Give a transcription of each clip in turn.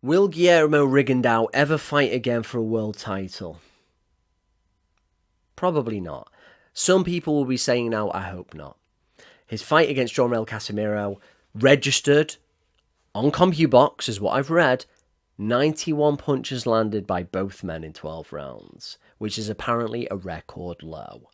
Will Guillermo Rigondeaux ever fight again for a world title? Probably not. Some people will be saying now, I hope not. His fight against Jormel Casemiro registered on CompuBox, is what I've read, 91 punches landed by both men in 12 rounds, which is apparently a record low.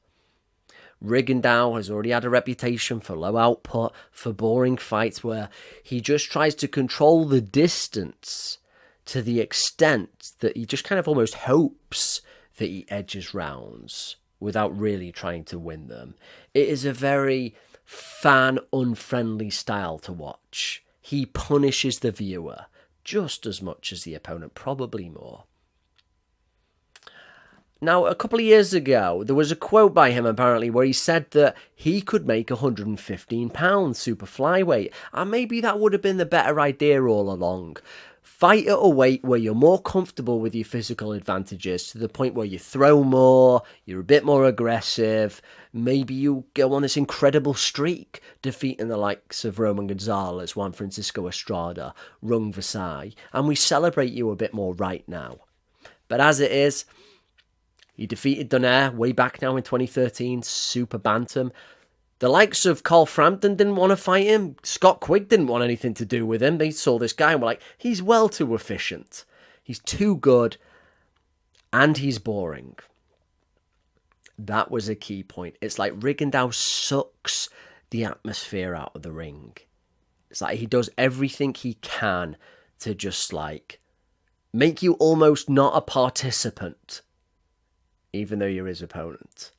Rigondeaux has already had a reputation for low output, for boring fights where he just tries to control the distance to the extent that he just kind of almost hopes that he edges rounds without really trying to win them. It is a very fan-unfriendly style to watch. He punishes the viewer just as much as the opponent, probably more. Now, a couple of years ago, there was a quote by him, apparently, where he said that he could make 115 pounds super flyweight, and maybe that would have been the better idea all along. Fight at a weight where you're more comfortable with your physical advantages, to the point where you throw more, you're a bit more aggressive, maybe you go on this incredible streak, defeating the likes of Roman Gonzalez, Juan Francisco Estrada, Rung Versailles, and we celebrate you a bit more right now. But as it is, he defeated Donaire way back now in 2013, super bantam. The likes of Carl Frampton didn't want to fight him. Scott Quigg didn't want anything to do with him. They saw this guy and were like, he's well too efficient. He's too good. And he's boring. That was a key point. It's like Rigondeaux sucks the atmosphere out of the ring. It's like he does everything he can to just like make you almost not a participant, even though you're his opponent.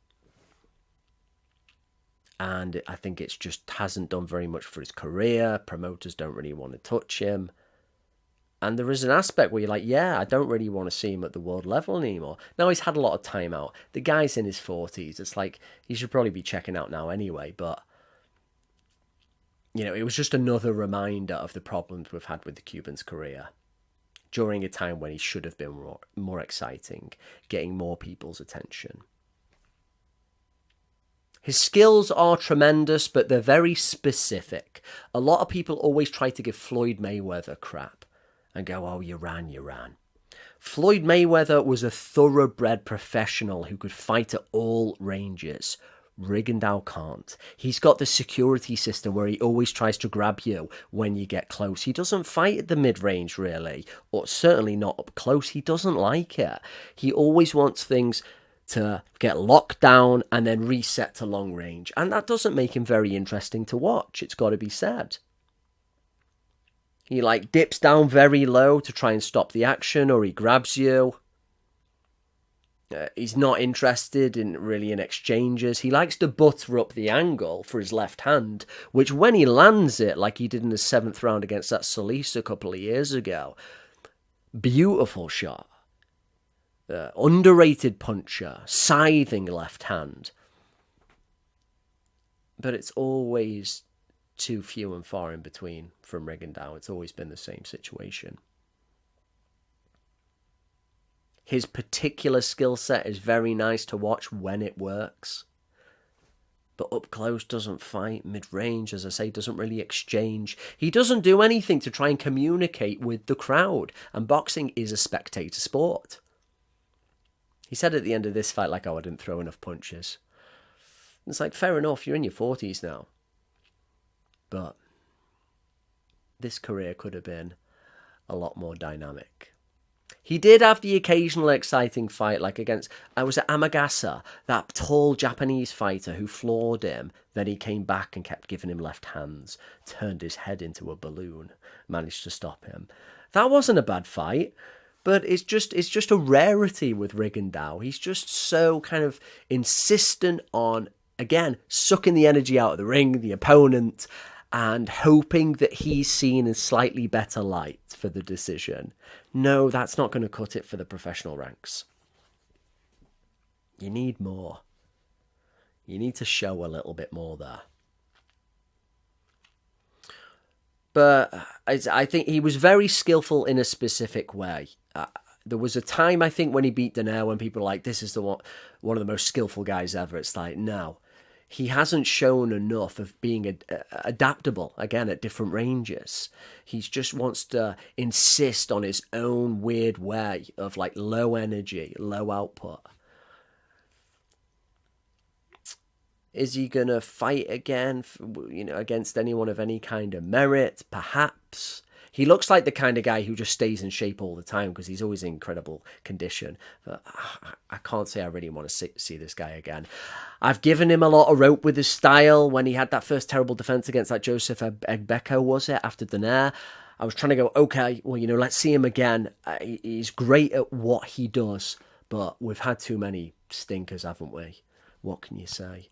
And I think it's just hasn't done very much for his career. Promoters don't really want to touch him. And there is an aspect where you're like, yeah, I don't really want to see him at the world level anymore. Now, he's had a lot of time out. The guy's in his 40s. It's like, he should probably be checking out now anyway. But, you know, it was just another reminder of the problems we've had with the Cuban's career during a time when he should have been more exciting, getting more people's attention. His skills are tremendous, but they're very specific. A lot of people always try to give Floyd Mayweather crap and go, oh, you ran. Floyd Mayweather was a thoroughbred professional who could fight at all ranges. Rigondeaux can't. He's got the security system where he always tries to grab you when you get close. He doesn't fight at the mid-range, really, or certainly not up close. He doesn't like it. He always wants things to get locked down and then reset to long range. And that doesn't make him very interesting to watch, it's got to be said. He like dips down very low to try and stop the action, or he grabs you. He's not interested in exchanges. He likes to butter up the angle for his left hand, which when he lands it, like he did in the 7th round against that Solis a couple of years ago, beautiful shot. Underrated puncher, scything left hand. But it's always too few and far in between from Rigondeaux. It's always been the same situation. His particular skill set is very nice to watch when it works. But up close doesn't fight, mid-range, as I say, doesn't really exchange. He doesn't do anything to try and communicate with the crowd. And boxing is a spectator sport. He said at the end of this fight, like, oh, I didn't throw enough punches. It's like, fair enough, you're in your 40s now. But this career could have been a lot more dynamic. He did have the occasional exciting fight, like against, I was at Amagasa, that tall Japanese fighter who floored him. Then he came back and kept giving him left hands, turned his head into a balloon, managed to stop him. That wasn't a bad fight. But it's just a rarity with Rigondeaux. He's just so kind of insistent on, again, sucking the energy out of the ring, the opponent, and hoping that he's seen in slightly better light for the decision. No, that's not going to cut it for the professional ranks. You need more. You need to show a little bit more there. But I think he was very skillful in a specific way. There was a time, I think, when he beat Donaire when people were like, this is one of the most skillful guys ever. It's like, no. he hasn't shown enough of being adaptable again at different ranges. He just wants to insist on his own weird way of like low energy, low output. Is he gonna fight again, against anyone of any kind of merit? Perhaps. He looks like the kind of guy who just stays in shape all the time because he's always in incredible condition. But I can't say I really want to see this guy again. I've given him a lot of rope with his style when he had that first terrible defense against that Joseph Egbeko, was it, after Donaire? I was trying to go, okay, well, let's see him again. He's great at what he does, but we've had too many stinkers, haven't we? What can you say?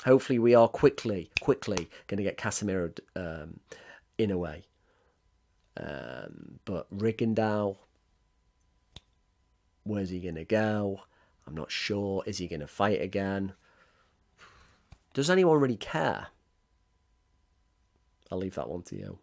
Hopefully we are quickly going to get Casemiro in a way. But Rigondeaux, where's he going to go? I'm not sure. Is he going to fight again? Does anyone really care? I'll leave that one to you.